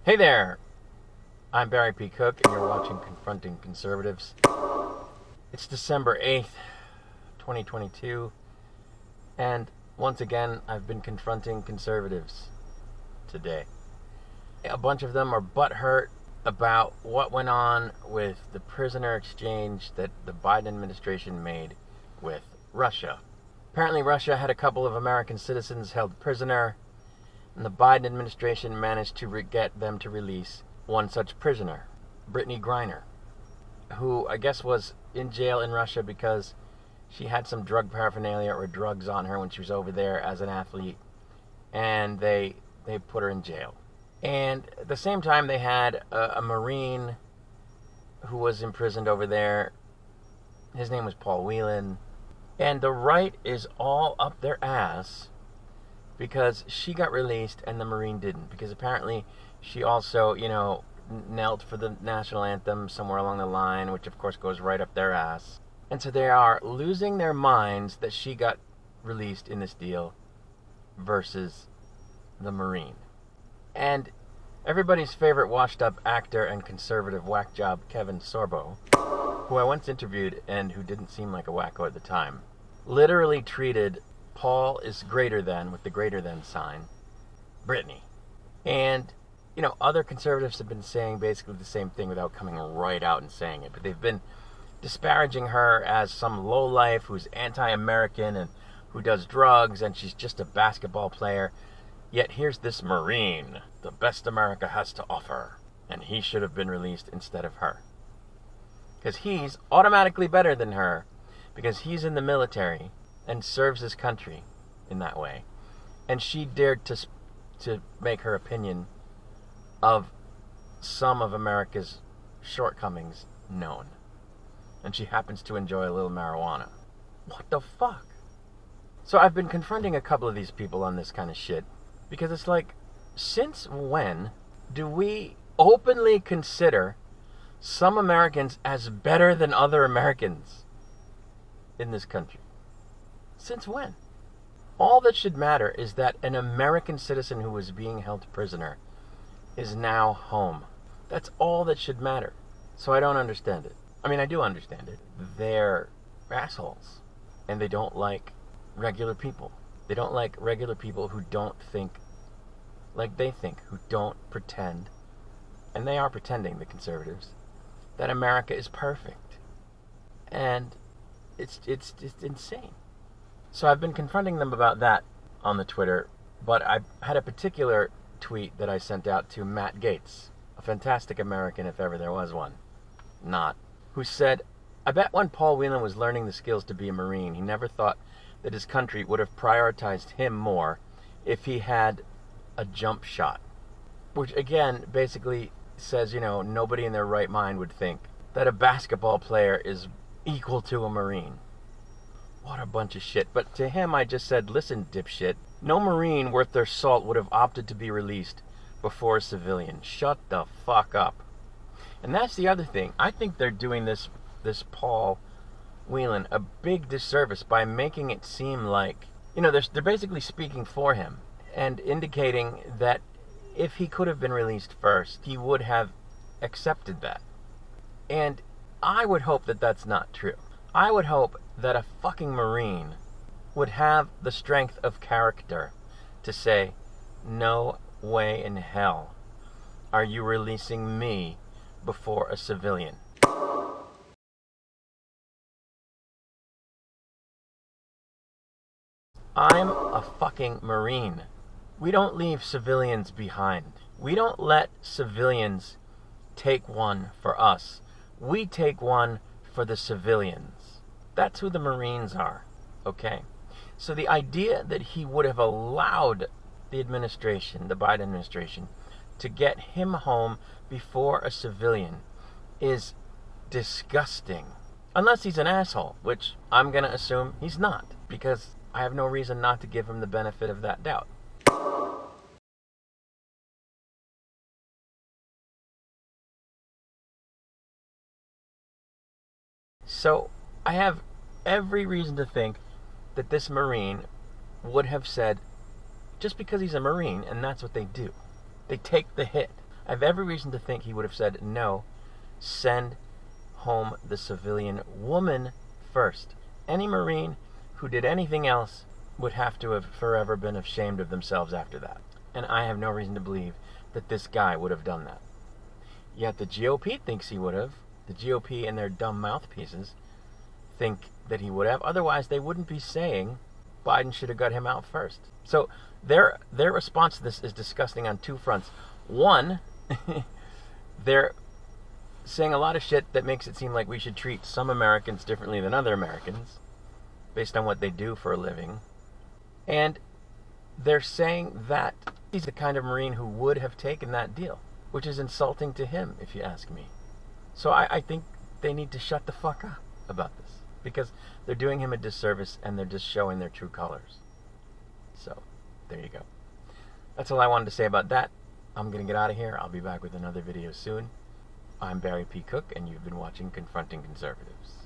Hey there, I'm Barry P. Cook, and you're watching Confronting Conservatives. It's December 8th, 2022, and once again, I've been confronting conservatives today. A bunch of them are butthurt about what went on with the prisoner exchange that the Biden administration made with Russia. Apparently, Russia had a couple of American citizens held prisoner, and the Biden administration managed to get them to release one such prisoner, Brittney Griner, who I guess was in jail in Russia because she had some drug paraphernalia or drugs on her when she was over there as an athlete, and they put her in jail. And at the same time, they had a Marine who was imprisoned over there. His name was Paul Whelan. And the right is all up their ass because she got released and the Marine didn't. Because apparently she also, knelt for the national anthem somewhere along the line, which of course goes right up their ass. And so they are losing their minds that she got released in this deal versus the Marine. And everybody's favorite washed-up actor and conservative whack job, Kevin Sorbo, who I once interviewed and who didn't seem like a wacko at the time, literally treated Paul is greater than, with the greater than sign, Brittney. And, other conservatives have been saying basically the same thing without coming right out and saying it. But they've been disparaging her as some lowlife who's anti-American and who does drugs, and she's just a basketball player. Yet here's this Marine, the best America has to offer, and he should have been released instead of her. Because he's automatically better than her, because he's in the military and serves his country in that way. And she dared to make her opinion of some of America's shortcomings known. And she happens to enjoy a little marijuana. What the fuck? So I've been confronting a couple of these people on this kind of shit, because it's like, since when do we openly consider some Americans as better than other Americans in this country? Since when? All that should matter is that an American citizen who was being held prisoner is now home. That's all that should matter. So I don't understand it. I mean, I do understand it. They're assholes. And they don't like regular people. They don't like regular people who don't think like they think, who don't pretend, and they are pretending, the conservatives, that America is perfect. And it's insane. So I've been confronting them about that on the Twitter, but I had a particular tweet that I sent out to Matt Gaetz, a fantastic American if ever there was one, not, who said, I bet when Paul Whelan was learning the skills to be a Marine, he never thought that his country would have prioritized him more if he had a jump shot. Which again basically says, nobody in their right mind would think that a basketball player is equal to a Marine. What a bunch of shit. But to him I just said, listen, dipshit, no Marine worth their salt would have opted to be released before a civilian. Shut the fuck up. And that's the other thing. I think they're doing this Paul Whelan a big disservice by making it seem like, they're basically speaking for him and indicating that if he could have been released first, he would have accepted that. And I would hope that that's not true. I would hope that a fucking Marine would have the strength of character to say, no way in hell are you releasing me before a civilian. I'm a fucking Marine. We don't leave civilians behind. We don't let civilians take one for us. We take one for the civilians. That's who the Marines are, okay? So the idea that he would have allowed the administration, the Biden administration, to get him home before a civilian is disgusting. Unless he's an asshole, which I'm going to assume he's not, because I have no reason not to give him the benefit of that doubt. So I have every reason to think that this Marine would have said, just because he's a Marine, and that's what they do. They take the hit. I have every reason to think he would have said, no, send home the civilian woman first. Any Marine who did anything else would have to have forever been ashamed of themselves after that. And I have no reason to believe that this guy would have done that. Yet the GOP thinks he would have. The GOP and their dumb mouthpieces think that he would have. Otherwise, they wouldn't be saying Biden should have got him out first. So their response to this is disgusting on two fronts. One, they're saying a lot of shit that makes it seem like we should treat some Americans differently than other Americans based on what they do for a living. And they're saying that he's the kind of Marine who would have taken that deal, which is insulting to him, if you ask me. So I think they need to shut the fuck up about this, because they're doing him a disservice and they're just showing their true colors. So, there you go. That's all I wanted to say about that. I'm going to get out of here. I'll be back with another video soon. I'm Barry P. Cook, and you've been watching Confronting Conservatives.